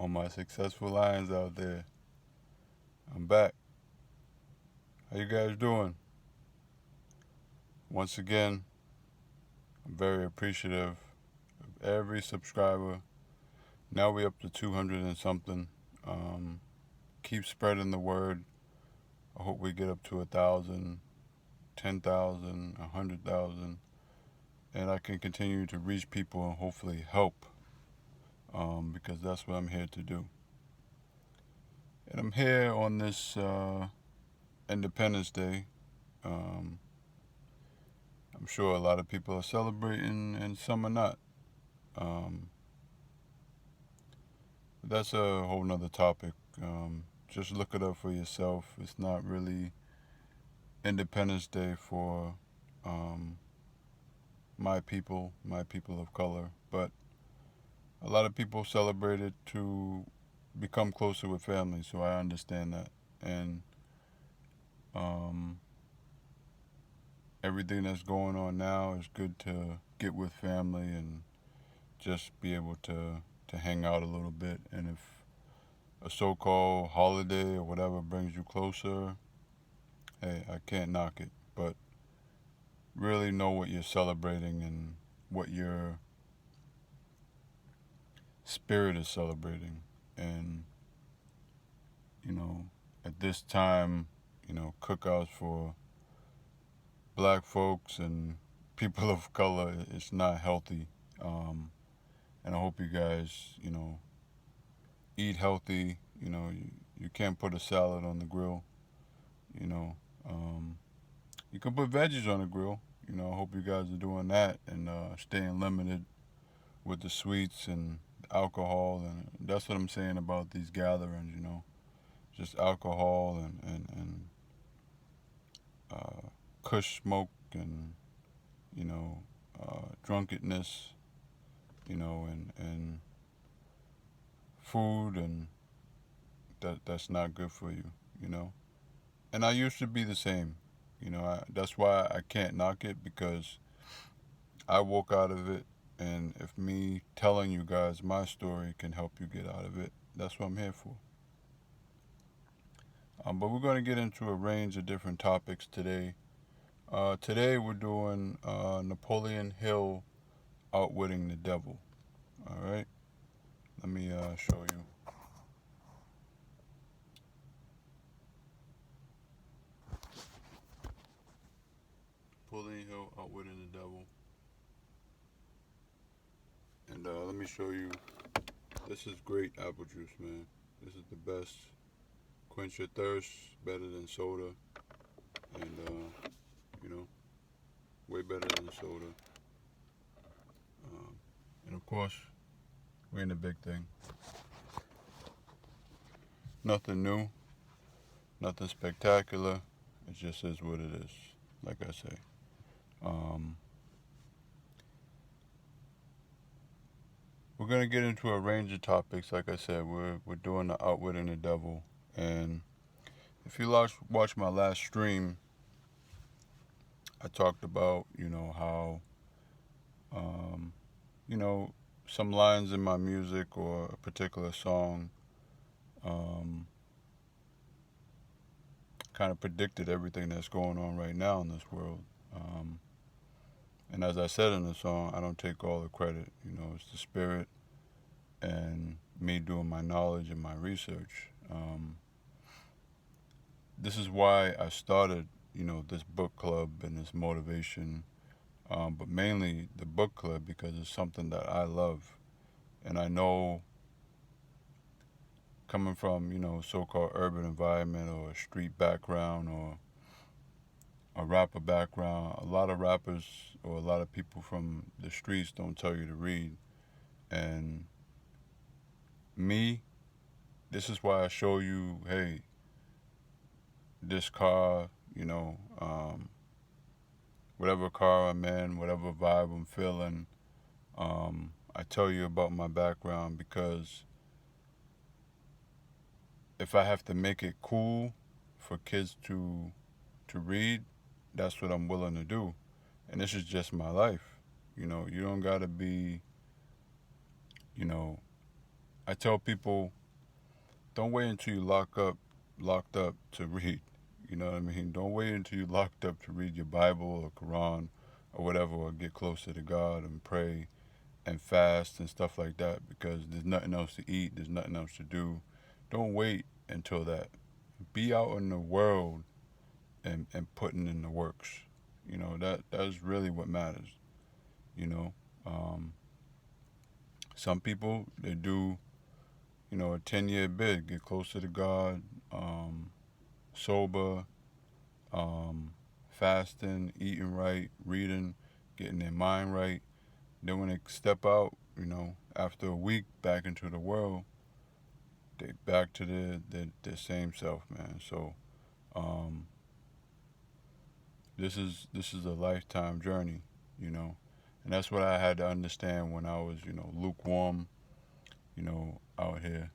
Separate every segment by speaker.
Speaker 1: all my successful lions out there. I'm back. How you guys doing? Once again, I'm very appreciative of every subscriber. Now we up to 200 and something. Keep spreading the word. I hope we get up to 1,000, 10,000, 100,000, and I can continue to reach people and hopefully help. Because that's what I'm here to do. And I'm here on this Independence Day. Um, I'm sure a lot of people are celebrating and some are not. Um, but that's a whole nother topic. Just look it up for yourself. It's not really Independence Day for um, my people of color, but a lot of people celebrate it to become closer with family, so I understand that. And um, everything that's going on now is good to get with family and just be able to hang out a little bit. And if a so-called holiday or whatever brings you closer, hey, I can't knock it. But really know what you're celebrating and what your spirit is celebrating. And, at this time, cookouts for black folks and people of color, it's not healthy. And I hope you guys, eat healthy. You can't put a salad on the grill. You know, um, you can put veggies on the grill. I hope you guys are doing that and staying limited with the sweets and alcohol. And that's what I'm saying about these gatherings. Just alcohol and kush smoke and drunkenness. And food, and that's not good for you. You know. And I used to be the same. That's why I can't knock it, because I woke out of it, and if me telling you guys my story can help you get out of it, that's what I'm here for. But we're going to get into a range of different topics today. Today we're doing Napoleon Hill, Outwitting the Devil. All right, let me show you. Napoleon Hill, Outwitting the Devil. And let me show you. This is great apple juice, man. This is the best. Quench your thirst, better than soda, and way better than soda. And of course, we're in the big thing. Nothing new, nothing spectacular. It just is what it is. Like I say, um, we're gonna get into a range of topics. Like I said, we're doing the Outwitting the Devil, and if you watch my last stream, I talked about how um, you know some lines in my music or a particular song um, kind of predicted everything that's going on right now in this world. Um, and as I said in the song, I don't take all the credit. It's the spirit and me doing my knowledge and my research. This is why I started, this book club and this motivation, but mainly the book club because it's something that I love. And I know coming from, so-called urban environment or a street background or a rapper background, a lot of rappers or a lot of people from the streets don't tell you to read. And me, this is why I show you, hey, this car, whatever car I'm in, whatever vibe I'm feeling, I tell you about my background because if I have to make it cool for kids to read, that's what I'm willing to do. And this is just my life. You don't gotta be, you know, I tell people, don't wait until you locked up to read. You know what I mean? Don't wait until you locked up to read your Bible or Quran or whatever, or get closer to God and pray and fast and stuff like that, because there's nothing else to eat, there's nothing else to do. Don't wait until that. Be out in the world and putting in the works. That's really what matters. You know, um, some people, they do, a 10-year bid, get closer to God, um, sober, fasting, eating right, reading, getting their mind right. Then when they step out, after a week back into the world, they back to their same self, man. So um, this is a lifetime journey, you know, and that's what I had to understand when I was, lukewarm, out here,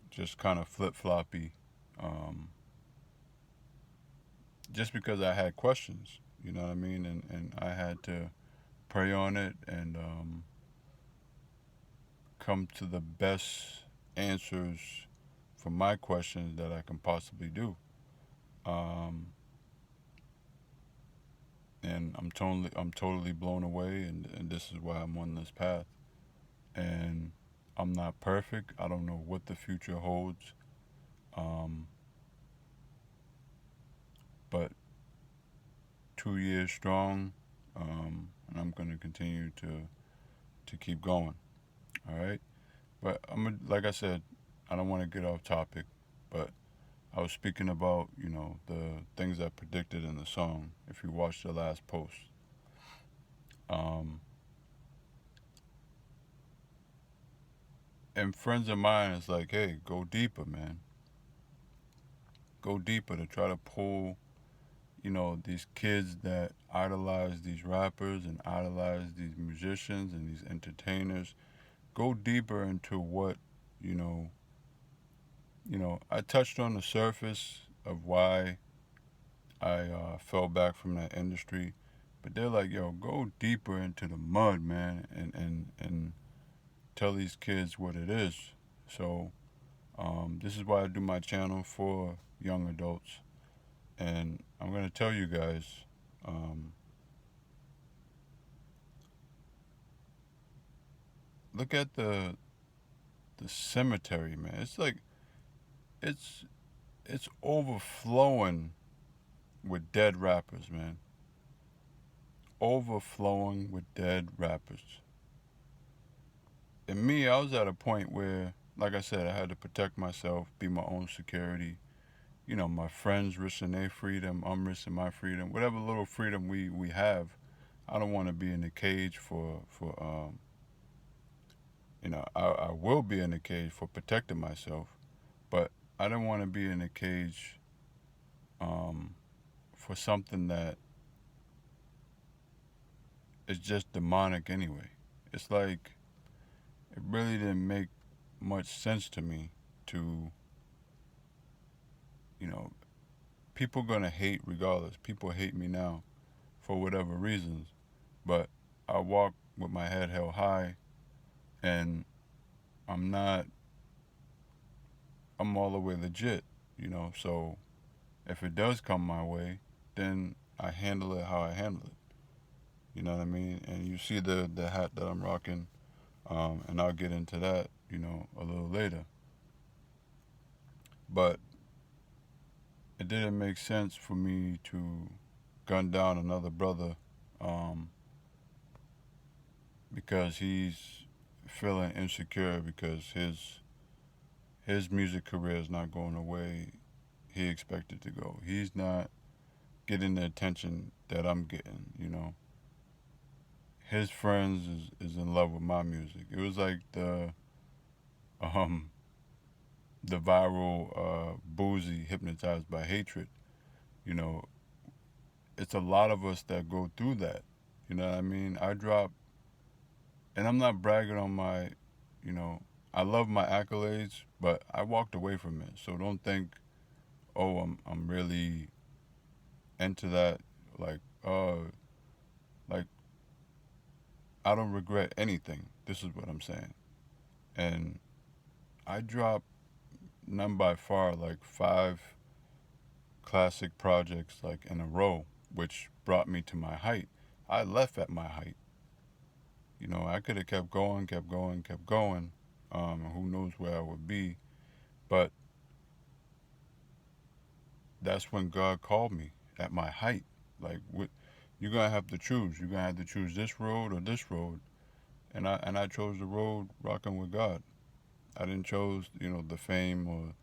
Speaker 1: just kind of flip floppy, um, just because I had questions, you know what I mean, and I had to pray on it and come to the best answers for my questions that I can possibly do. Um, and I'm totally blown away, and this is why I'm on this path. And I'm not perfect. I don't know what the future holds. Um, but 2 years strong, and I'm gonna continue to keep going. All right. But like I said, I don't want to get off topic, but I was speaking about, the things I predicted in the song. If you watched the last post, um, and friends of mine is like, hey, go deeper, man. Go deeper to try to pull, these kids that idolize these rappers and idolize these musicians and these entertainers. Go deeper into what, you know, I touched on the surface of why I fell back from that industry, but they're like, yo, go deeper into the mud, man, and tell these kids what it is. So this is why I do my channel for young adults, and I'm gonna tell you guys, um, look at the cemetery, man. It's like it's it's overflowing with dead rappers, man. Overflowing with dead rappers. And me, I was at a point where, like I said, I had to protect myself, be my own security. My friends risking their freedom, I'm risking my freedom. Whatever little freedom we have, I don't want to be in a cage I will be in a cage for protecting myself, but I don't want to be in a cage um, for something that is just demonic anyway. It's like, it really didn't make much sense to me to, you know, people gonna hate regardless. People hate me now for whatever reasons, but I walk with my head held high, and I'm not, I'm all the way legit, so if it does come my way, then I handle it how I handle it. You know what I mean? And you see the hat that I'm rocking, and I'll get into that, a little later. But it didn't make sense for me to gun down another brother, um, because he's feeling insecure because his music career is not going the way he expected to go. He's not getting the attention that I'm getting. His friends is in love with my music. It was like um the viral Boozy Hypnotized by Hatred. You know, it's a lot of us that go through that. You know what I mean? I drop, and I'm not bragging on my, you know, I love my accolades, but I walked away from it. So don't think, oh, I'm really into that. Like, like I don't regret anything. This is what I'm saying. And I dropped none by far like 5 classic projects like in a row, which brought me to my height. I left at my height. I could have kept going, kept going, kept going. Who knows where I would be? But that's when God called me at my height. Like, you're gonna have to choose. You're gonna have to choose this road or this road. And I chose the road rocking with God. I didn't chose the fame or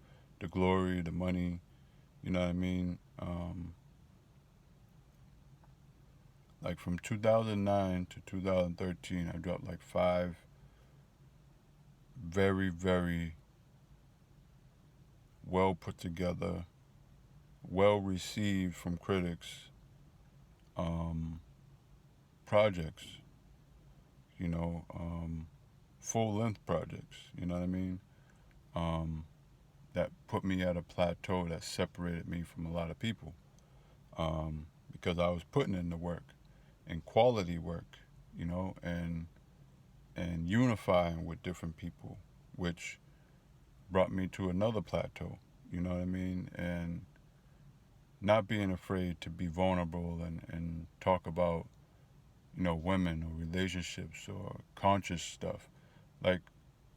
Speaker 1: the glory, the money. You know what I mean? Like from 2009 to 2013, I dropped like 5 very, very well put together, well received from critics um, projects. You know, full length projects. You know what I mean? Um, that put me at a plateau that separated me from a lot of people because I was putting in the work and quality work, and unifying with different people, which brought me to another plateau. You know what I mean? And not being afraid to be vulnerable and talk about women or relationships or conscious stuff like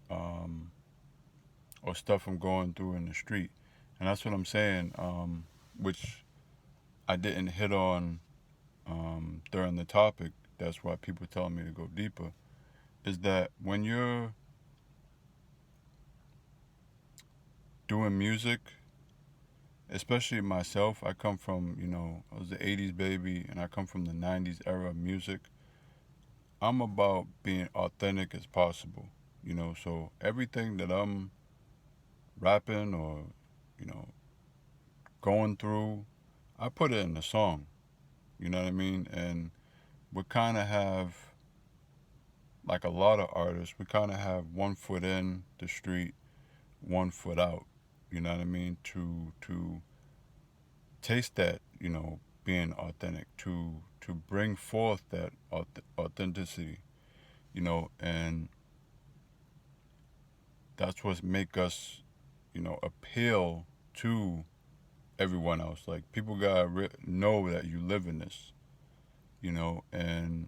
Speaker 1: or stuff I'm going through in the street. And that's what I'm saying, which I didn't hit on during the topic. That's why people tell me to go deeper. Is that when you're doing music, especially myself, I come from, I was the 80s baby and I come from the 90s era of music. I'm about being authentic as possible, so everything that I'm rapping or, you know, going through, I put it in the song, you know what I mean? And we kind of have, like a lot of artists, we kind of have one foot in the street, one foot out, you know what I mean? To taste that, being authentic, to bring forth that authenticity, and that's what make us, appeal to everyone else. Like people gotta know that you live in this, and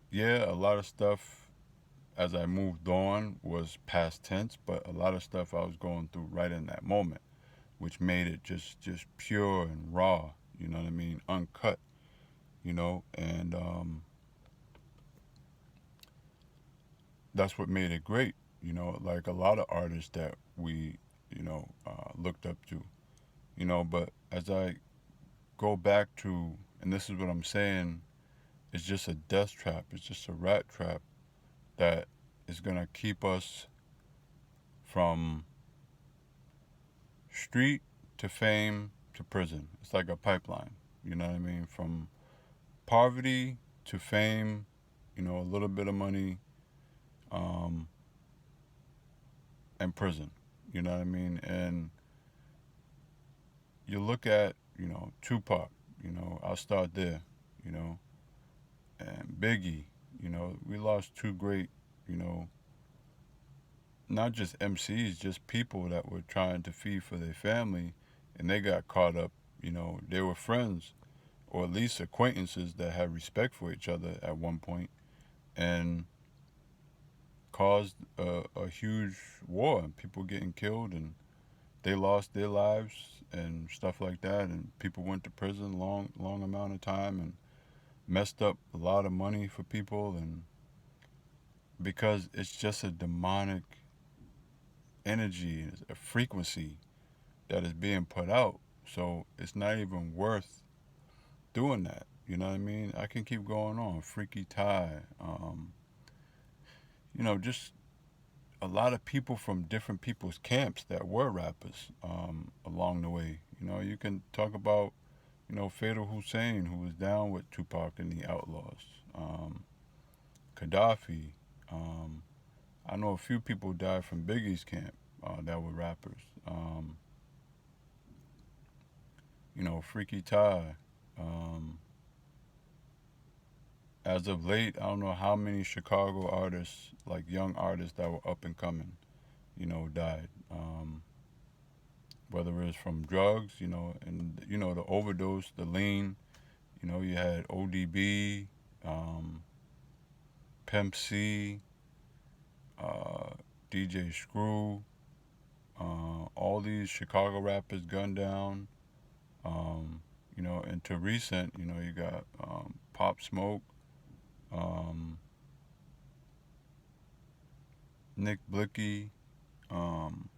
Speaker 1: yeah, a lot of stuff as I moved on was past tense, but a lot of stuff I was going through right in that moment, which made it just pure and raw. You know what I mean? Uncut. And that's what made it great. Like a lot of artists that we looked up to. But as I go back to, and this is what I'm saying, it's just a death trap. It's just a rat trap that is gonna keep us from street to fame to prison. It's like a pipeline. You know what I mean? From poverty to fame, a little bit of money, um, and prison. You know what I mean? And you look at, Tupac, I'll start there, you know, and Biggie, we lost 2 great, you know, not just MCs, just people that were trying to feed for their family and they got caught up, they were friends or at least acquaintances that had respect for each other at one point and caused a huge war and people getting killed and they lost their lives and stuff like that and people went to prison long amount of time and messed up a lot of money for people and because it's just a demonic energy, a frequency that is being put out. So it's not even worth doing that. You know what I mean? I can keep going on. Freaky Ty, just a lot of people from different people's camps that were rappers along the way. You can talk about, Fatal Hussein, who was down with Tupac and the Outlaws, Gaddafi. Um, I know a few people died from Biggie's camp that were rappers. Freaky Ty, um, as of late, I don't know how many Chicago artists, like young artists that were up and coming, died. Whether it's from drugs, and the overdose, the lean. You had ODB, um, Pimp C, uh, DJ Screw, all these Chicago rappers gunned down. Um, and to recent, you got Pop Smoke, um, Nick Blicky, um,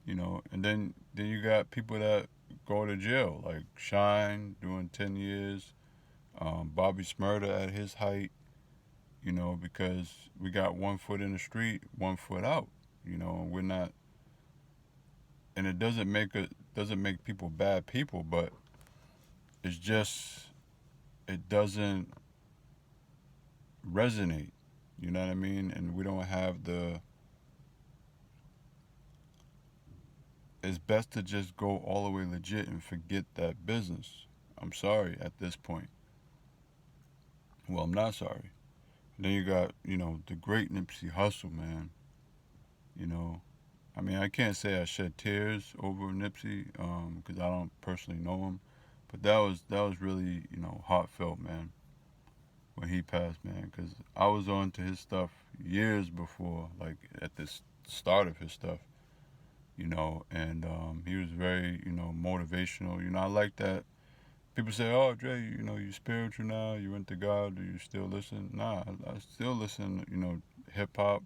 Speaker 1: and then you got people that go to jail, like Shine doing 10 years, Bobby Smurda at his height, because we got one foot in the street, one foot out, and we're not, and it doesn't make people bad people, but it's just it doesn't resonate, you know what I mean? And we don't have the. It's best to just go all the way legit and forget that business. I'm sorry at this point. Well, I'm not sorry. Then you got, the great Nipsey Hussle, man. You know, I mean, I can't say I shed tears over Nipsey, because I don't personally know him, but that was really, heartfelt, man, when he passed, man. Because I was on to his stuff years before, like at the start of his stuff, and he was very, motivational. I like that. People say, "Oh, Dre, you spiritual now. You went to God. Do you still listen?" Nah, I still listen. Hip hop.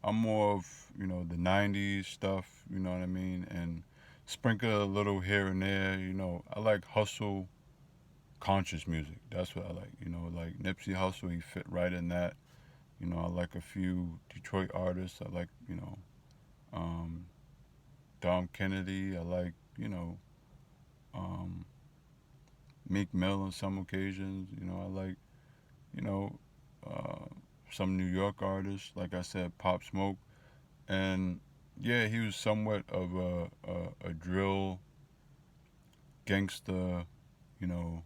Speaker 1: I'm more of the '90s stuff. You know what I mean, and sprinkle a little here and there. I like hustle, conscious music. That's what I like. Like Nipsey Hussle, he fit right in that. I like a few Detroit artists. I like um, Dom Kennedy. I like um, Meek Mill on some occasions. I like you know uh, some New York artists. Like I said, Pop Smoke. And yeah, he was somewhat of a drill gangster, you know,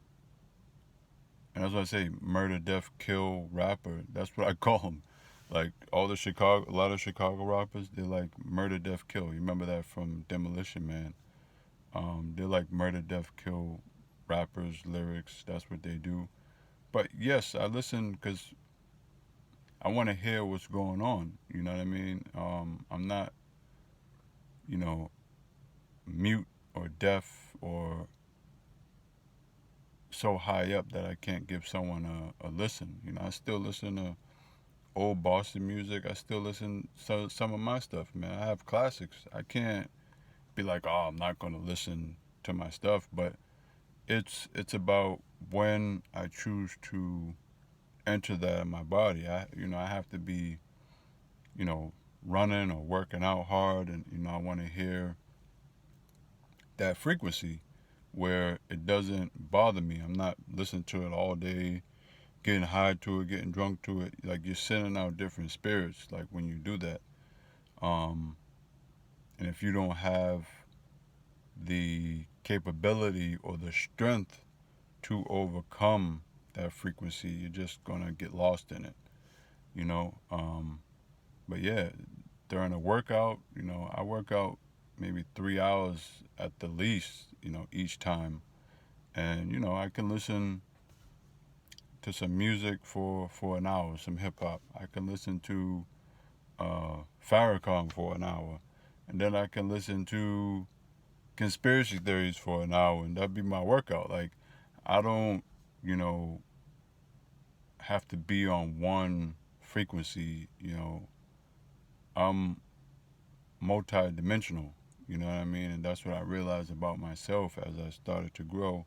Speaker 1: and that's what I say, murder, death, kill rapper. That's what I call him. Like a lot of Chicago rappers, they're like murder, death, kill. You remember that from Demolition Man? They're like murder, death, kill rappers, lyrics. That's what they do. But yes, I listen because I want to hear what's going on. You know what I mean? I'm not, you know, mute or deaf or so high up that I can't give someone a listen. I still listen to old Boston music. I still listen to some of my stuff, man. I have classics. I can't be like, oh, I'm not gonna listen to my stuff, but it's about when I choose to enter that in my body. I have to be, you know, running or working out hard, and I want to hear that frequency where it doesn't bother me. I'm not listening to it all day, getting high to it, getting drunk to it. Like you're sending out different spirits. Like when you do that, um, and if you don't have the capability or the strength to overcome that frequency, you're just gonna get lost in it. You know. But yeah, during a workout, I work out maybe 3 hours at the least. Each time, and I can listen to some music for an hour, some hip hop. I can listen to Farrakhan for an hour, and then I can listen to conspiracy theories for an hour, and that'd be my workout. Like, I don't, you know, have to be on one frequency. I'm multi-dimensional. You know what I mean? And that's what I realized about myself as I started to grow.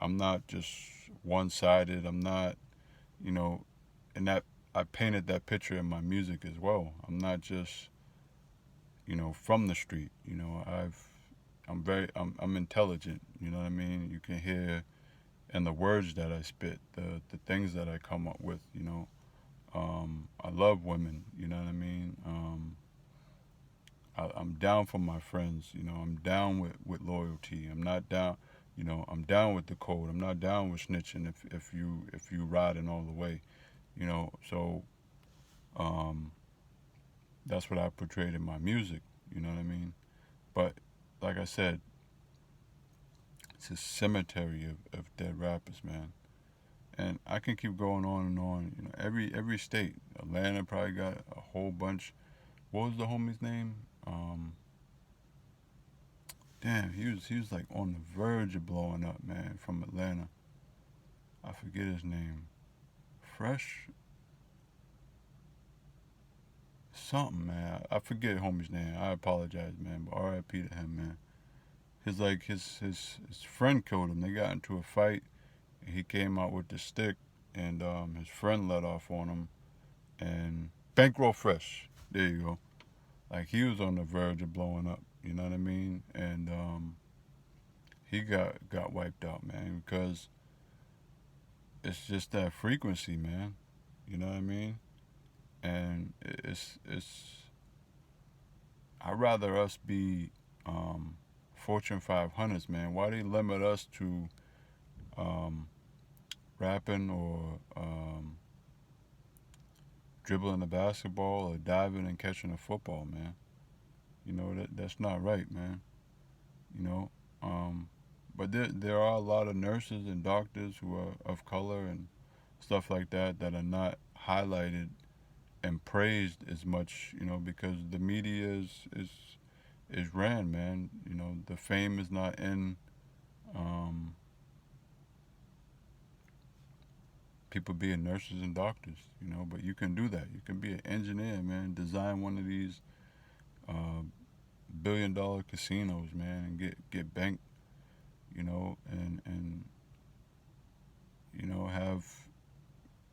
Speaker 1: I'm not just one-sided. I'm not, you know, and that I painted that picture in my music as well. I'm not just, from the street. I'm intelligent. You know what I mean? You can hear in the words that I spit, the things that I come up with. I love women. You know what I mean? I'm down for my friends. I'm down with loyalty. I'm not down. I'm down with the code. I'm not down with snitching if you riding all the way. So um, that's what I portrayed in my music. You know what I mean? But like I said, it's a cemetery of dead rappers, man. And I can keep going on and on. Every state, Atlanta probably got a whole bunch. What was the homie's name? Damn, he was like on the verge of blowing up, man, from Atlanta. I forget his name. Fresh something, man. I forget homie's name. I apologize, man. But R.I.P. to him, man. His friend killed him. They got into a fight. He came out with the stick, and his friend let off on him. And Bankroll Fresh. There you go. Like he was on the verge of blowing up. You know what I mean? And he got wiped out, man, because it's just that frequency, man. You know what I mean? And it's I'd rather us be Fortune 500s, man. Why they limit us to um, rapping or dribbling a basketball or diving and catching a football, man? That's not right, man. You know, um, but there are a lot of nurses and doctors who are of color and stuff like that are not highlighted and praised as much, because the media is ran, man. The fame is not in um, people being nurses and doctors, but you can do that. You can be an engineer, man. Design one of these uh, $1 billion casinos, man, and get banked, and have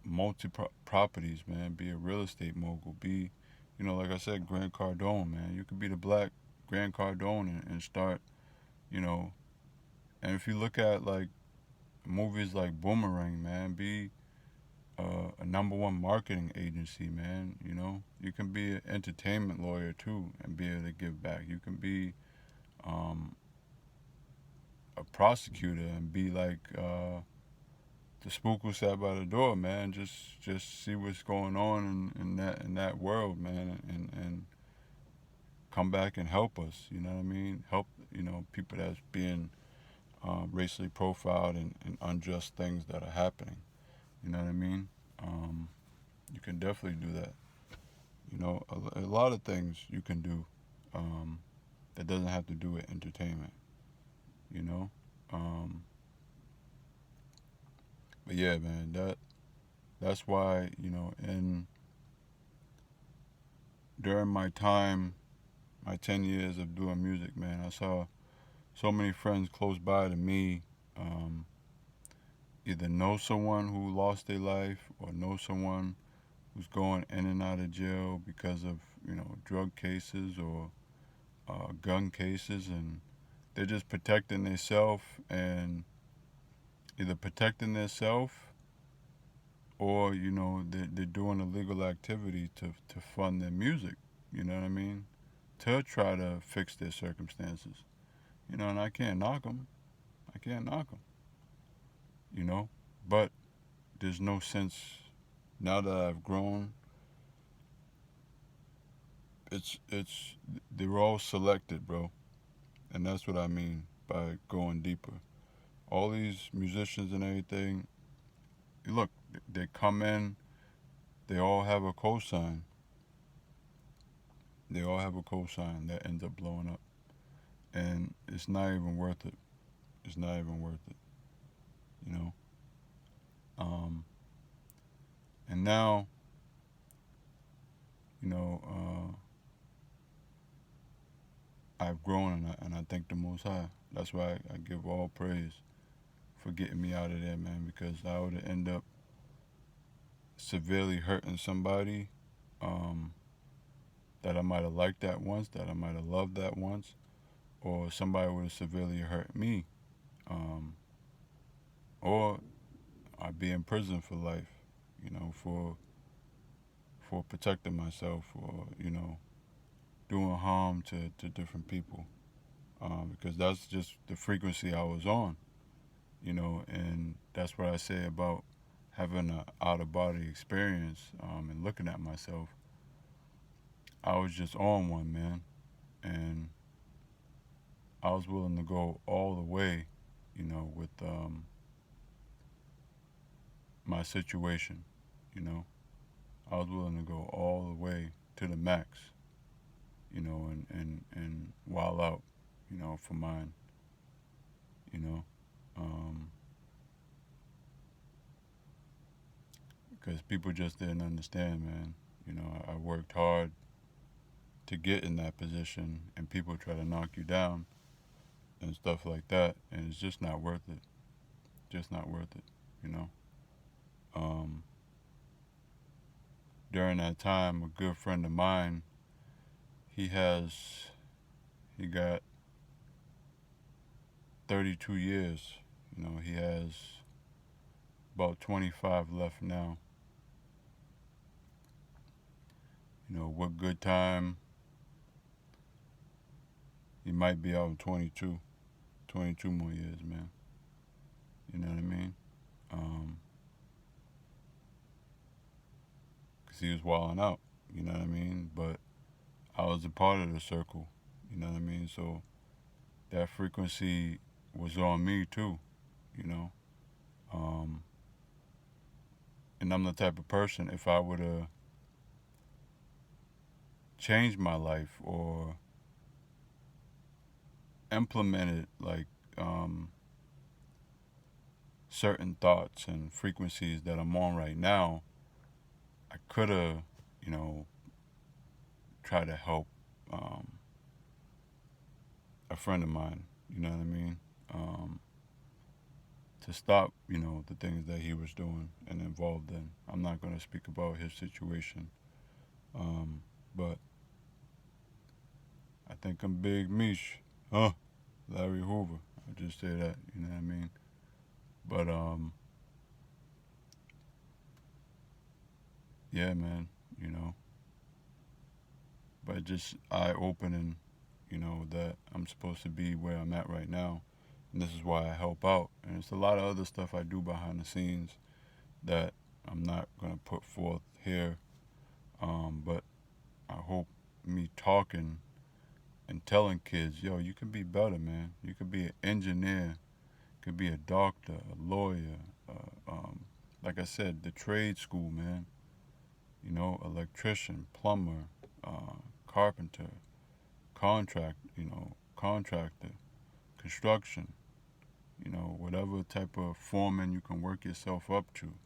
Speaker 1: multi properties, man. Be a real estate mogul. Be, like I said, Grant Cardone, man. You could be the black Grant Cardone and start, you know. And if you look at like movies like Boomerang, man, be a number one marketing agency, man. You can be an entertainment lawyer too and be able to give back. You can be um, a prosecutor and be like the spook who sat by the door, man. Just see what's going on in that world, man, and come back and help us. You know what I mean? Help people that's being racially profiled and unjust things that are happening. You know what I mean? You can definitely do that. A lot of things you can do that doesn't have to do with entertainment. You know, um, but yeah, man, that's why in during my time, my 10 years of doing music, man, I saw so many friends close by to me either know someone who lost their life or know someone who's going in and out of jail because of drug cases or gun cases, and they're just protecting themselves and either protecting themselves or they're doing illegal activity to fund their music. You know what I mean? To try to fix their circumstances. And I can't knock them. I can't knock them. But there's no sense now that I've grown. It's they're all selected, bro, and that's what I mean by going deeper. All these musicians and everything, look, they come in, they all have a cosign. They all have a cosign that ends up blowing up, and it's not even worth it. It's not even worth it, you know. Um, and now, you know, I've grown, and I thank the Most High. That's why I give all praise for getting me out of there, man, because I would have ended up severely hurting somebody um, that I might have liked that once, that I might have loved that once, or somebody would have severely hurt me, um, or I'd be in prison for life, for protecting myself or doing harm to different people, because that's just the frequency I was on. And that's what I say about having an out-of-body experience, and looking at myself. I was just on one, man, and I was willing to go all the way, with my situation. You know, I was willing to go all the way to the max, and wild out, for mine, you know, um, because people just didn't understand, man. I worked hard to get in that position, and people try to knock you down and stuff like that, and it's just not worth it. Just not worth it, you know. Um, During that time, a good friend of mine, he has, he got 32 years. He has about 25 left now. What good time, he might be out in 22 more years, man. You know what I mean? Because he was wilding out, you know what I mean? But I was a part of the circle, you know what I mean? So that frequency was on me too, you know? Um, and I'm the type of person, if I were to change my life or implemented like certain thoughts and frequencies that I'm on right now, I could have, you know, tried to help a friend of mine. You know what I mean? To stop, the things that he was doing and involved in. I'm not going to speak about his situation, but I think I'm Big Mish, huh? Larry Hoover. I just say that. You know what I mean? But yeah, man. You know, but just eye opening. That I'm supposed to be where I'm at right now, and this is why I help out. And it's a lot of other stuff I do behind the scenes that I'm not gonna put forth here. But I hope me talking and telling kids, yo, you can be better, man. You could be an engineer, you could be a doctor, a lawyer, like I said, the trade school, man. Electrician, plumber, carpenter, contractor, construction. Whatever type of foreman you can work yourself up to.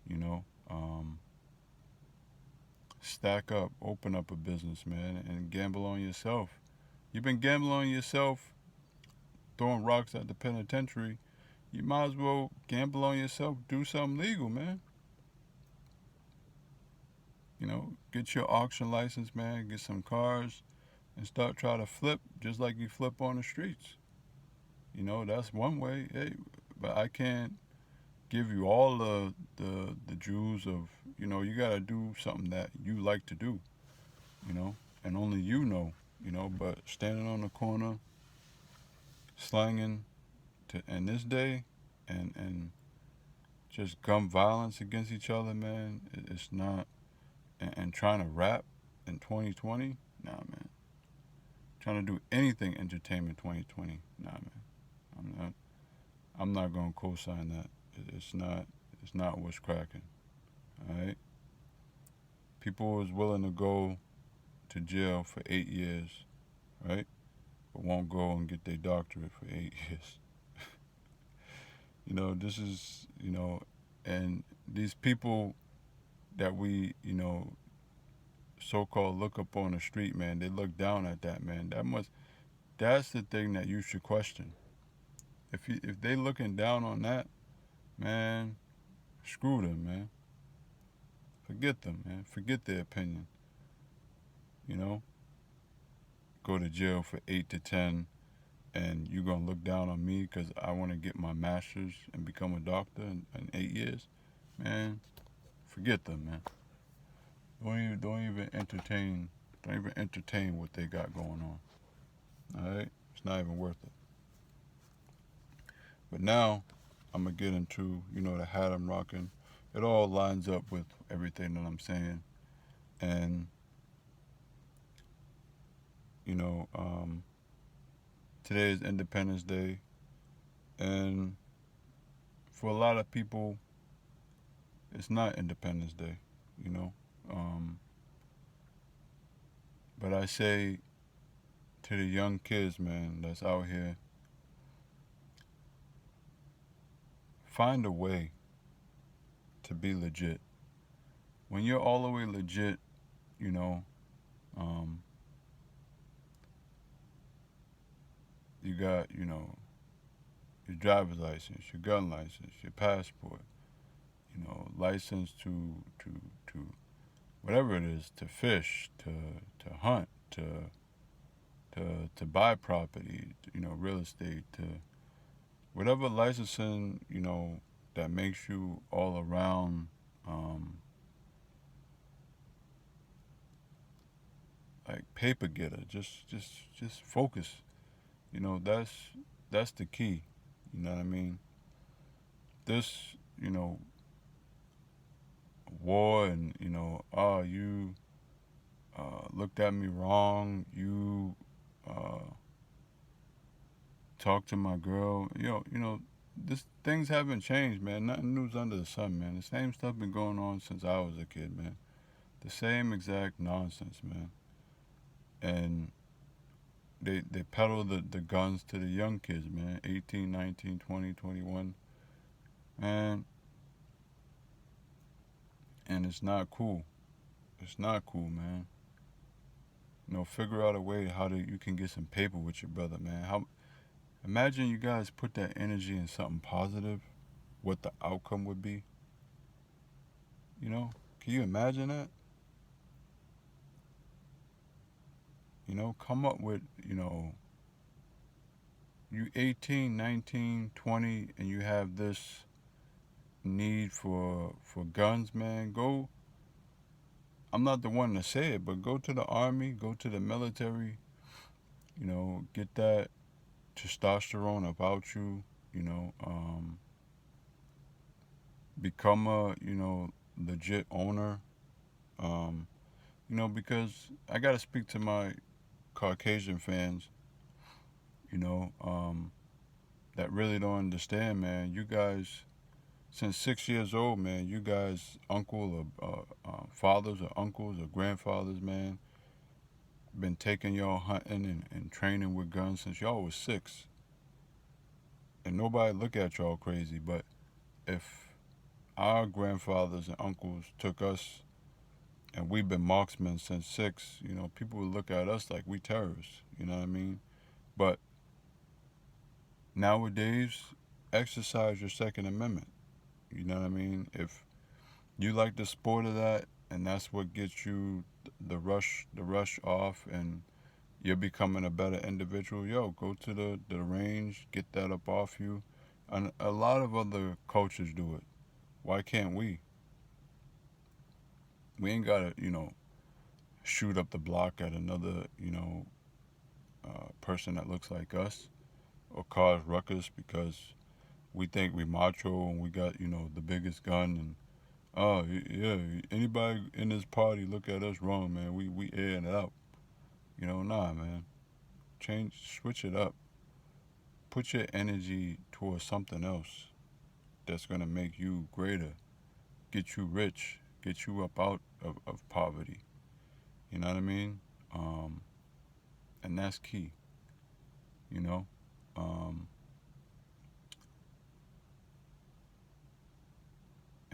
Speaker 1: You know, um, Stack up, open up a business, man, and gamble on yourself. You've been gambling on yourself, throwing rocks at the penitentiary. You might as well gamble on yourself, do something legal, man. Get your auction license, man, get some cars, and start trying to flip just like you flip on the streets. That's one way. Hey, but I can't give you all the jewels of, you got to do something that you like to do, and only but standing on the corner, slanging in this day, and just gun violence against each other, man, it's not, and trying to rap in 2020, nah, man. Trying to do anything entertainment 2020, nah, man. I'm not gonna co-sign that. It's not what's cracking. All right. People is willing to go to jail for 8 years, right? But won't go and get their doctorate for 8 years. This is, and these people that we, so-called look up on the street, man, they look down at that, man. That's the thing that you should question. If they looking down on that, man, screw them, man. Forget them, man. Forget their opinion. Go to jail for 8 to 10, and you're gonna look down on me because I want to get my master's and become a doctor in 8 years, man. Forget them, man. Don't even entertain what they got going on. All right, it's not even worth it. But now I'm gonna get into, the hat I'm rocking. It all lines up with everything that I'm saying. And, you know, um, today is Independence Day. And for a lot of people, it's not Independence Day, you know. Um, but I say to the young kids, man, that's out here, find a way to be legit. When you're all the way legit, you know, um, you got, your driver's license, your gun license, your passport, license to to whatever it is, to fish, to hunt, to buy property, real estate, to whatever licensing, that makes you all around, um, like paper getter. Just focus. That's the key. You know what I mean? This, war and oh, you looked at me wrong. You talked to my girl. This things haven't changed, man. Nothing new's under the sun, man. The same stuff been going on since I was a kid, man. The same exact nonsense, man. And they peddle the guns to the young kids, man. 18, 19, 20, 21, man. And it's not cool. It's not cool, man. Figure out a way how you can get some paper with your brother, man. Imagine you guys put that energy in something positive, what the outcome would be. Can you imagine that? Come up with, you 18, 19, 20, and you have this need for guns, man. Go. I'm not the one to say it, but go to the army, go to the military. Get that testosterone about you. You know, become a legit owner. Because I gotta speak to my Caucasian fans. You know, um, that really don't understand, man. You guys, since 6 years old, man, you guys, uncle or fathers or uncles or grandfathers, man, been taking y'all hunting and training with guns since y'all was 6. And nobody look at y'all crazy, but if our grandfathers and uncles took us and we've been marksmen since 6, people would look at us like we terrorists, you know what I mean? But nowadays, exercise your Second Amendment, you know what I mean? If you like the sport of that and that's what gets you the rush off and you're becoming a better individual, yo, go to the range, get that up off you. And a lot of other cultures do it. Why can't we? We ain't gotta, shoot up the block at another, person that looks like us or cause ruckus because we think we macho and we got, the biggest gun and oh yeah, anybody in this party look at us wrong, man. We airing it out. Nah, man. Switch it up. Put your energy towards something else that's gonna make you greater, get you rich, get you up out of poverty. You know what I mean? Um, and that's key. You know. Um,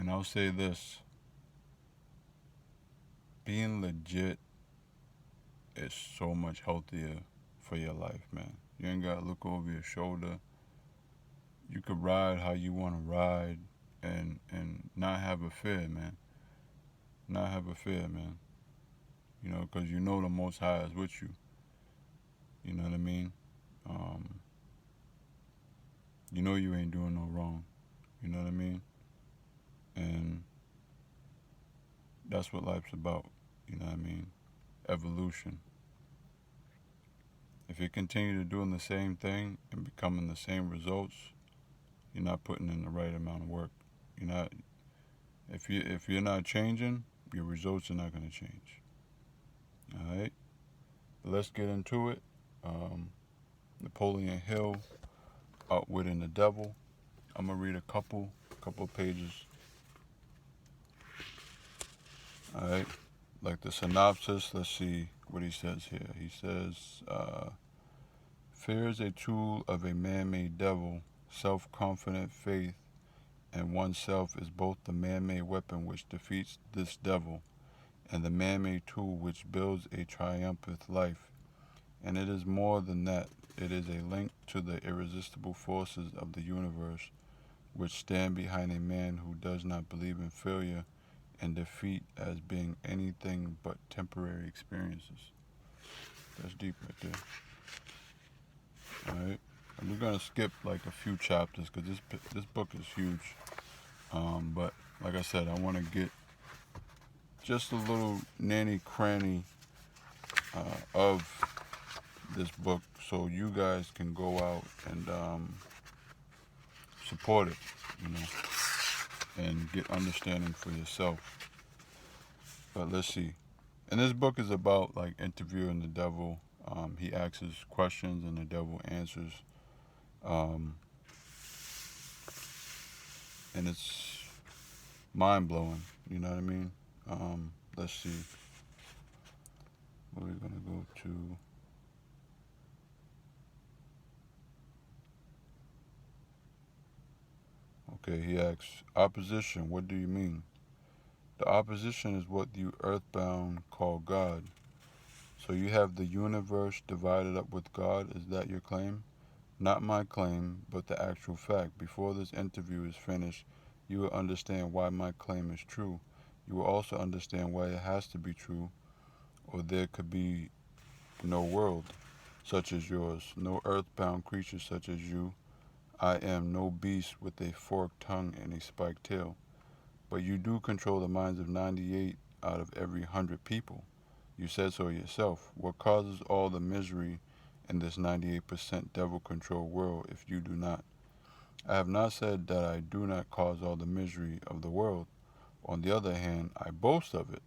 Speaker 1: and I'll say this: being legit is so much healthier for your life, man. You ain't gotta look over your shoulder. You could ride how you want to ride, and not have a fear, man. Not have a fear, man. Because the Most High is with you. You know what I mean? Um, you ain't doing no wrong. You know what I mean? And that's what life's about. You know what I mean? Evolution. If you continue to doing the same thing and becoming the same results, you're not putting in the right amount of work. You're not if you're not changing, your results are not going to change. All right, let's get into it. Um, Napoleon Hill, Outwitting the Devil. I'm gonna read a couple pages. All right, like the synopsis. Let's see what he says here. He says, "Fear is a tool of a man-made devil. Self-confident faith in oneself is both the man-made weapon which defeats this devil and the man-made tool which builds a triumphant life. And it is more than that. It is a link to the irresistible forces of the universe which stand behind a man who does not believe in failure and defeat as being anything but temporary experiences." That's deep right there. All right, and we're gonna skip like a few chapters because this book is huge. But like I said, I want to get just a little nanny cranny of this book so you guys can go out and support it, you know, and get understanding for yourself. But let's see. And this book is about like interviewing the devil. He asks questions and the devil answers. Um, and it's mind blowing. You know what I mean? Let's see. What are we gonna go to? Okay, he asks, opposition, what do you mean? The opposition is what you earthbound call God. So you have the universe divided up with God, is that your claim? Not my claim, but the actual fact. Before this interview is finished, you will understand why my claim is true. You will also understand why it has to be true, or there could be no world such as yours, no earthbound creature such as you. I am no beast with a forked tongue and a spiked tail. But you do control the minds of 98 out of every 100 people. You said so yourself. What causes all the misery in this 98% devil controlled world if you do not? I have not said that I do not cause all the misery of the world. On the other hand, I boast of it.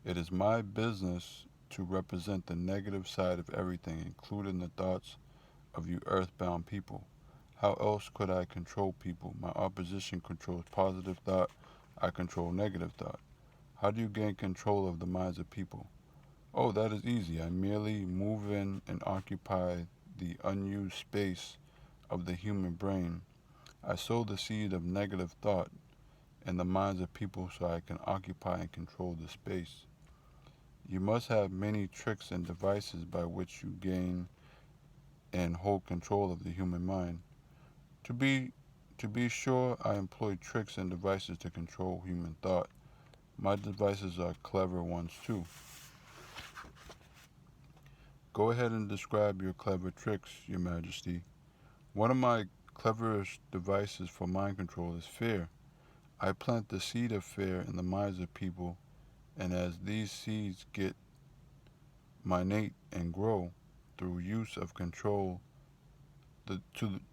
Speaker 1: It is my business to represent the negative side of everything, including the thoughts of you earthbound people. How else could I control people? My opposition controls positive thought. I control negative thought. How do you gain control of the minds of people? Oh, that is easy. I merely move in and occupy the unused space of the human brain. I sow the seed of negative thought in the minds of people so I can occupy and control the space. You must have many tricks and devices by which you gain and hold control of the human mind. To be to be sure, I employ tricks and devices to control human thought. My devices are clever ones too. Go ahead and describe your clever tricks, Your Majesty. One of my cleverest devices for mind control is fear. I plant the seed of fear in the minds of people, and as these seeds get minate and grow, through use of control,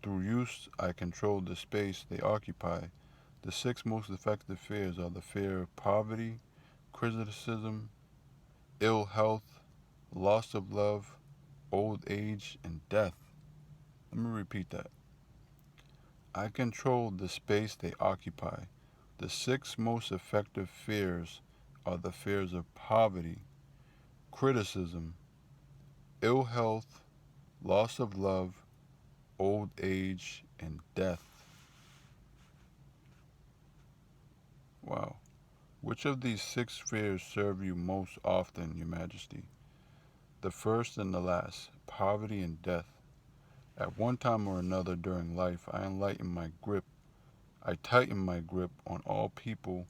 Speaker 1: through use I control the space they occupy. The six most effective fears are the fear of poverty, criticism, ill health, loss of love, old age, and death. Let me repeat that. I control the space they occupy. The six most effective fears are the fears of poverty, criticism, ill health, loss of love, old age, and death. Wow. Which of these six fears serve you most often, Your Majesty? The first and the last, poverty and death. At one time or another during life, I tighten my grip on all people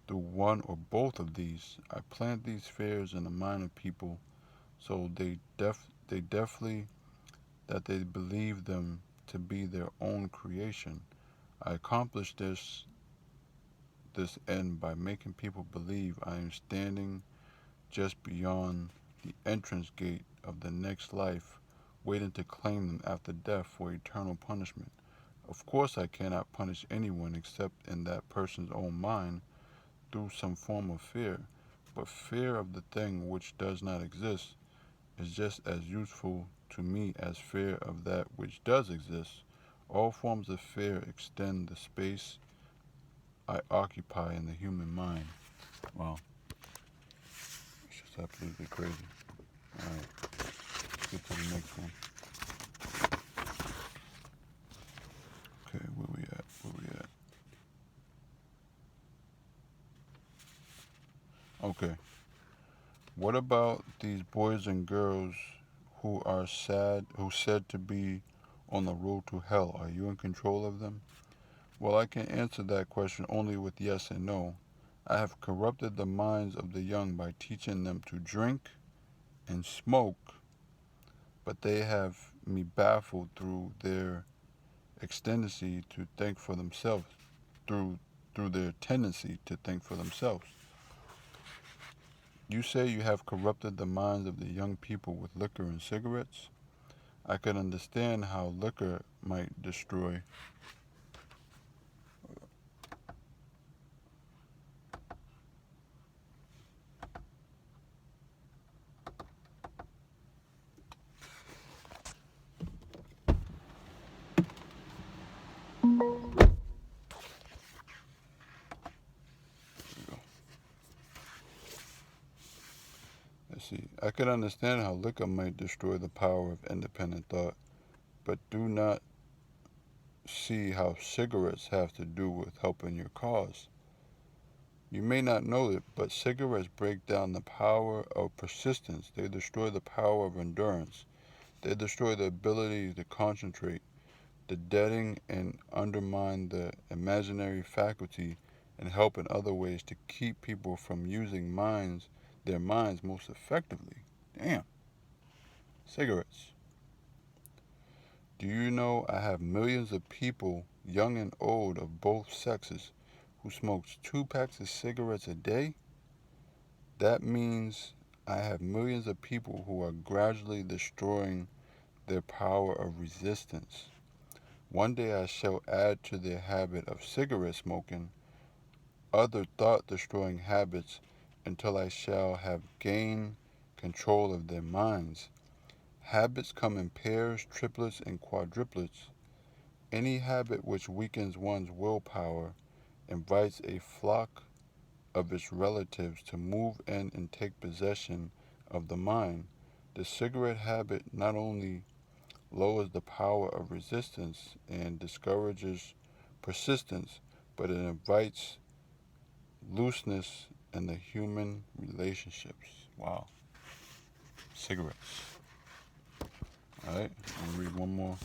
Speaker 1: through one or both of these. I plant these fears in the mind of people so they definitely that they believe them to be their own creation. I accomplish this end by making people believe I am standing just beyond the entrance gate of the next life, waiting to claim them after death for eternal punishment. Of course, I cannot punish anyone except in that person's own mind through some form of fear, but fear of the thing which does not exist is just as useful to me as fear of that which does exist. All forms of fear extend the space I occupy in the human mind. Wow, it's just absolutely crazy. Alright, let's get to the next one. Okay, where we at? Okay. What about these boys and girls who are said to be on the road to hell? Are you in control of them? Well, I can answer that question only with yes and no. I have corrupted the minds of the young by teaching them to drink and smoke, but they have me baffled through their extendency to think for themselves, through their tendency to think for themselves. You say you have corrupted the minds of the young people with liquor and cigarettes? I can understand how liquor might destroy. Let's see. I can understand how liquor might destroy the power of independent thought, but do not see how cigarettes have to do with helping your cause. You may not know it, but cigarettes break down the power of persistence. They destroy the power of endurance. They destroy the ability to concentrate, the deaden and undermine the imaginary faculty, and help in other ways to keep people from using their minds most effectively. Damn. Cigarettes. Do you know I have millions of people, young and old of both sexes, who smokes 2 packs of cigarettes a day? That means I have millions of people who are gradually destroying their power of resistance. One day I shall add to their habit of cigarette smoking other thought destroying habits until I shall have gained control of their minds. Habits come in pairs, triplets, and quadruplets. Any habit which weakens one's willpower invites a flock of its relatives to move in and take possession of the mind. The cigarette habit not only lowers the power of resistance and discourages persistence, but it invites looseness in the human relationships. Wow. Cigarettes. Alright, I'm gonna read one more.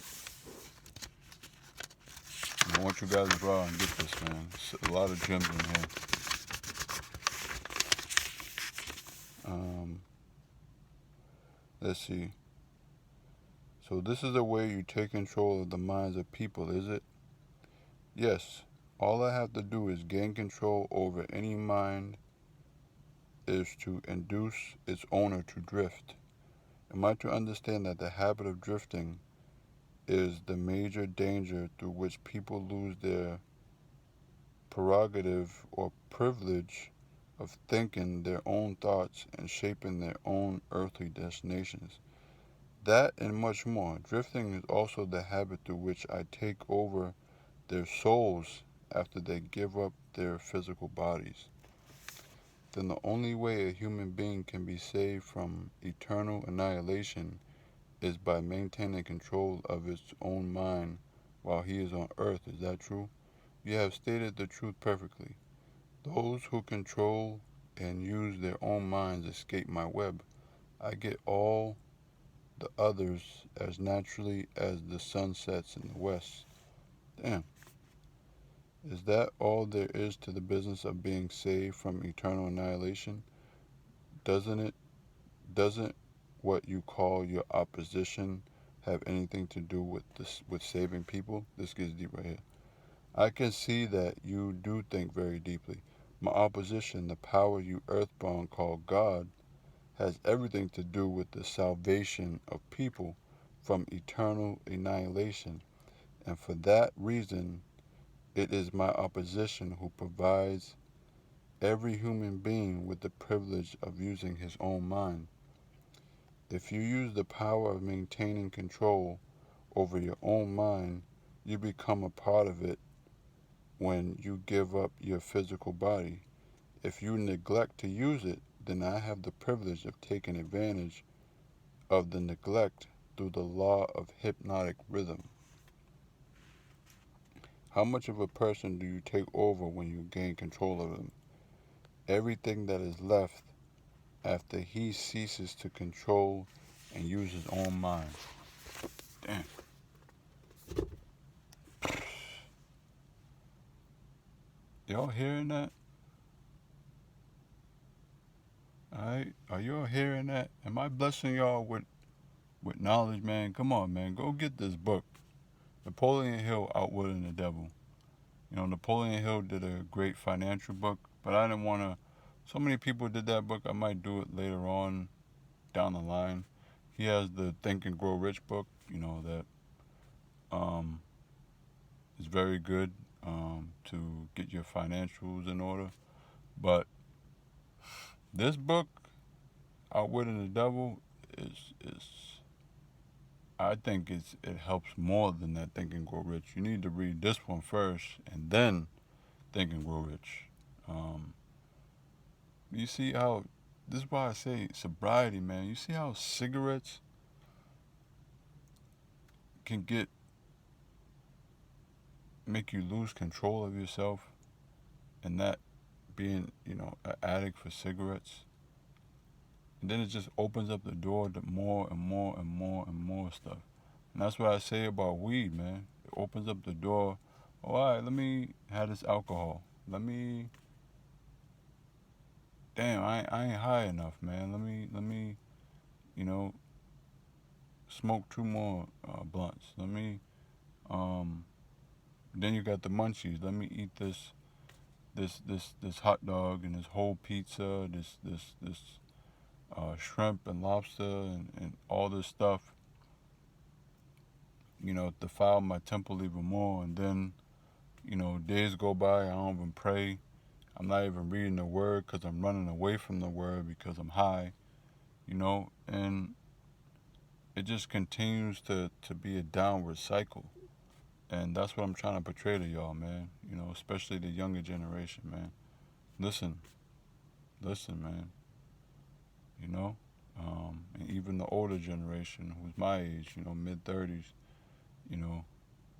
Speaker 1: I want you guys to go out and get this, man. There's a lot of gems in here. Let's see. So this is the way you take control of the minds of people, is it? Yes. All I have to do is gain control over any mind is to induce its owner to drift. Am I to understand that the habit of drifting is the major danger through which people lose their prerogative or privilege of thinking their own thoughts and shaping their own earthly destinations? That and much more. Drifting is also the habit through which I take over their souls after they give up their physical bodies. Then the only way a human being can be saved from eternal annihilation is by maintaining control of its own mind while he is on earth. Is that true? You have stated the truth perfectly. Those who control and use their own minds escape my web. I get all the others as naturally as the sun sets in the west. Damn. Is that all there is to the business of being saved from eternal annihilation? Doesn't it doesn't what you call your opposition have anything to do with saving people? This gets deep right here. I can see that you do think very deeply. My opposition, the power you earthbound call God, has everything to do with the salvation of people from eternal annihilation. And for that reason, it is my opposition who provides every human being with the privilege of using his own mind. If you use the power of maintaining control over your own mind, you become a part of it when you give up your physical body. If you neglect to use it, then I have the privilege of taking advantage of the neglect through the law of hypnotic rhythm. How much of a person do you take over when you gain control of him? Everything that is left after he ceases to control and use his own mind. Damn. Y'all hearing that? Alright? Are y'all hearing that? Am I blessing y'all with knowledge, man? Come on, man. Go get this book. Napoleon Hill, Outwitting the Devil. You know, Napoleon Hill did a great financial book, but I didn't want to. So many people did that book, I might do it later on down the line. He has the Think and Grow Rich book, you know, that is very good to get your financials in order. But this book, Outwitting the Devil, is I think it helps more than that Think and Grow Rich. You need to read this one first and then Think and Grow Rich. You see how, this is why I say sobriety, man. You see how cigarettes can make you lose control of yourself, and that being, you know, an addict for cigarettes. And then it just opens up the door to more and more and more and more stuff. And that's what I say about weed, man. It opens up the door. Oh, all right, let me have this alcohol. Damn, I ain't high enough, man. Let me, you know, smoke two more blunts. Then you got the munchies. Let me eat this hot dog and this whole pizza, this shrimp and lobster and all this stuff, you know, defile my temple even more. And then, you know, days go by, I don't even pray. I'm not even reading the word because I'm running away from the word because I'm high, you know, and it just continues to be a downward cycle. And that's what I'm trying to portray to y'all, man, you know, especially the younger generation, man. Listen, man, you know, and even the older generation who's my age, you know, mid-30s, you know,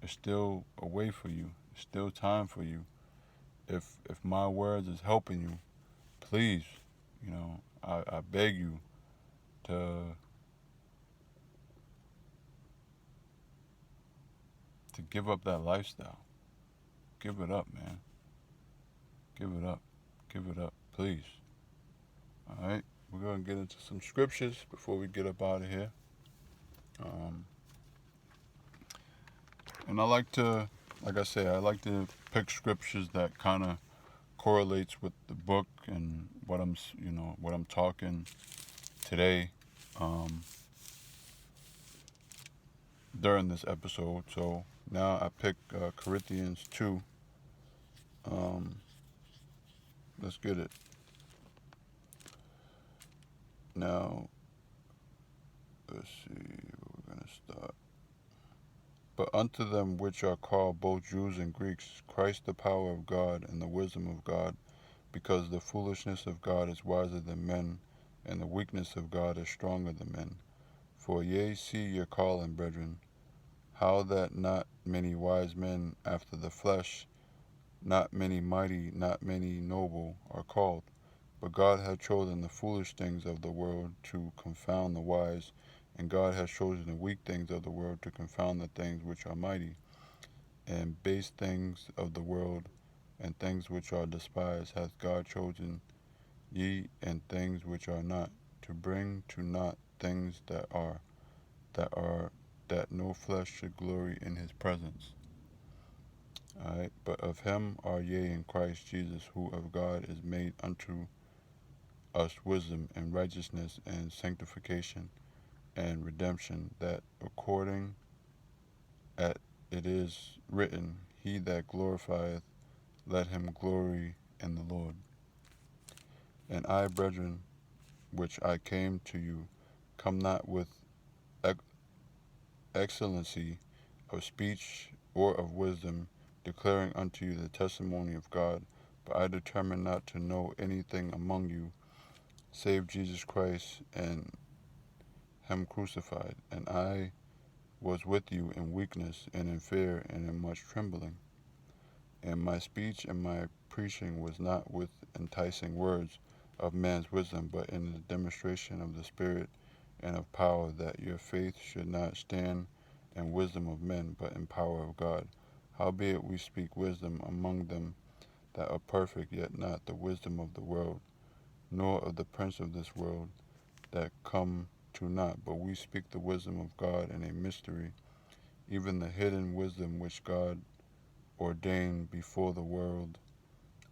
Speaker 1: it's still a way for you. It's still time for you. If my words is helping you, please, you know, I beg you to give up that lifestyle. Give it up, man. Give it up. Give it up, please. All right, we're gonna get into some scriptures before we get up out of here. And I like to, like I say, I like to pick scriptures that kind of correlates with the book and what I'm talking today during this episode. So now I pick Corinthians 2. Let's get it. Now, let's see where we're going to start. But unto them which are called both Jews and Greeks, Christ the power of God and the wisdom of God, because the foolishness of God is wiser than men, and the weakness of God is stronger than men. For ye see your calling, brethren, how that not many wise men after the flesh, not many mighty, not many noble are called. But God hath chosen the foolish things of the world to confound the wise, and God hath chosen the weak things of the world to confound the things which are mighty, and base things of the world, and things which are despised hath God chosen, ye and things which are not, to bring to naught things that are, that no flesh should glory in his presence. Alright, but of him are ye in Christ Jesus, who of God is made unto us wisdom and righteousness and sanctification and redemption, that according it is written, He that glorifieth, let him glory in the Lord. And I, brethren, which I came to you, come not with excellency of speech or of wisdom, declaring unto you the testimony of God. But I determined not to know anything among you, save Jesus Christ and him crucified. And I was with you in weakness and in fear and in much trembling. And my speech and my preaching was not with enticing words of man's wisdom, but in the demonstration of the Spirit and of power, that your faith should not stand in wisdom of men, but in power of God. Howbeit we speak wisdom among them that are perfect, yet not the wisdom of the world, nor of the prince of this world, that come to naught, but we speak the wisdom of God in a mystery, even the hidden wisdom which God ordained before the world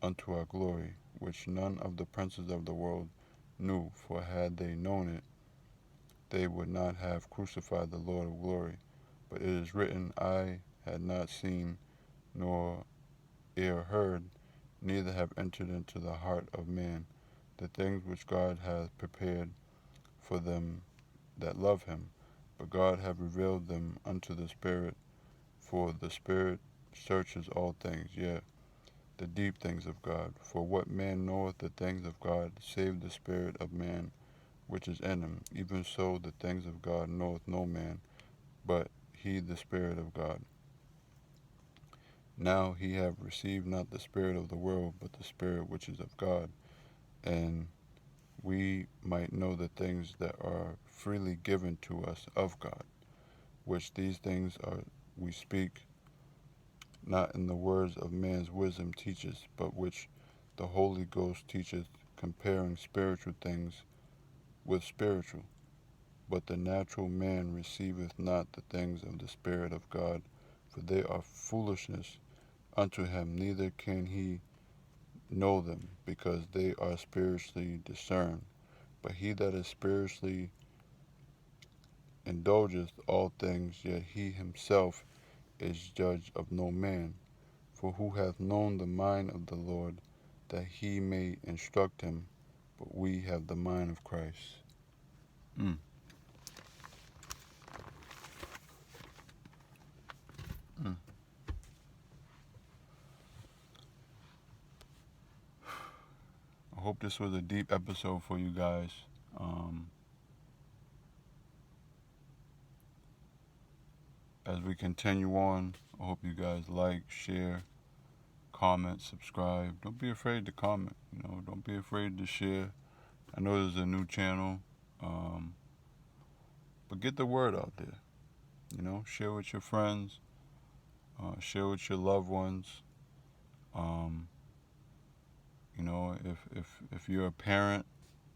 Speaker 1: unto our glory, which none of the princes of the world knew, for had they known it, they would not have crucified the Lord of glory. But it is written, I had not seen, nor ear heard, neither have entered into the heart of man, the things which God hath prepared for them that love him. But God hath revealed them unto the Spirit, for the Spirit searches all things, yea, the deep things of God. For what man knoweth the things of God, save the spirit of man which is in him? Even so the things of God knoweth no man, but he the Spirit of God. Now he have received not the spirit of the world, but the Spirit which is of God, and we might know the things that are freely given to us of God, which these things are we speak, not in the words of man's wisdom teaches, but which the Holy Ghost teacheth, comparing spiritual things with spiritual. But the natural man receiveth not the things of the Spirit of God, for they are foolishness unto him, neither can he know them, because they are spiritually discerned. But he that is spiritually indulgeth all things, yet he himself is judge of no man. For who hath known the mind of the Lord, that he may instruct him? But we have the mind of Christ. Mm. Mm. I hope this was a deep episode for you guys. As we continue on, I hope you guys like, share, comment, subscribe. Don't be afraid to comment. Don't be afraid to share. I know there's a new channel, but get the word out there. Share with your friends, share with your loved ones. If you're a parent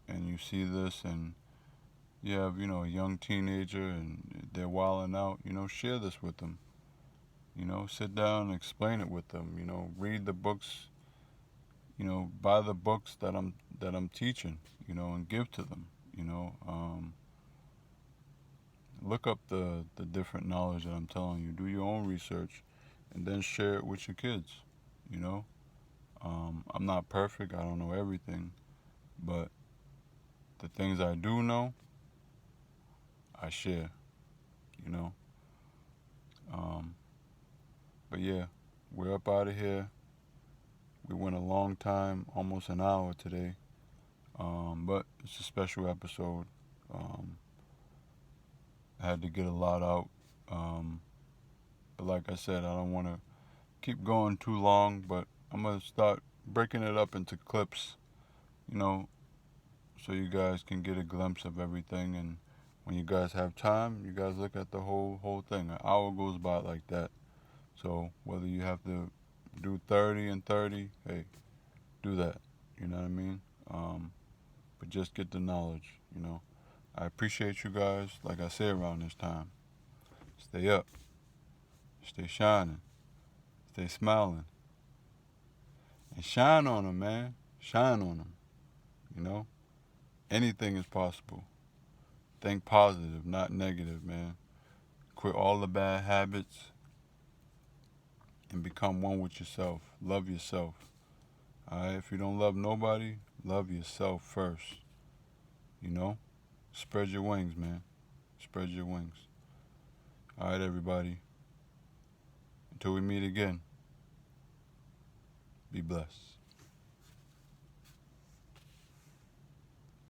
Speaker 1: and you see this and you have a young teenager and they're wilding out, share this with them. Sit down and explain it with them. Read the books. Buy the books that I'm teaching. And give to them. Look up the different knowledge that I'm telling you. Do your own research, and then share it with your kids. I'm not perfect. I don't know everything, but the things I do know, I share. You know. But yeah, we're up out of here. We went a long time, almost an hour today. But it's a special episode. I had to get a lot out. But like I said, I don't want to keep going too long, but I'm going to start breaking it up into clips, so you guys can get a glimpse of everything. And when you guys have time, you guys look at the whole thing. An hour goes by like that. So whether you have to do 30 and 30, hey, do that. You know what I mean? But just get the knowledge, I appreciate you guys. Like I say around this time, stay up, stay shining, stay smiling, and shine on them, man. Shine on them, Anything is possible. Think positive, not negative, man. Quit all the bad habits. and become one with yourself. Love yourself. Alright? If you don't love nobody, love yourself first. You know? Spread your wings, man. Spread your wings. Alright, everybody. Until we meet again, be blessed.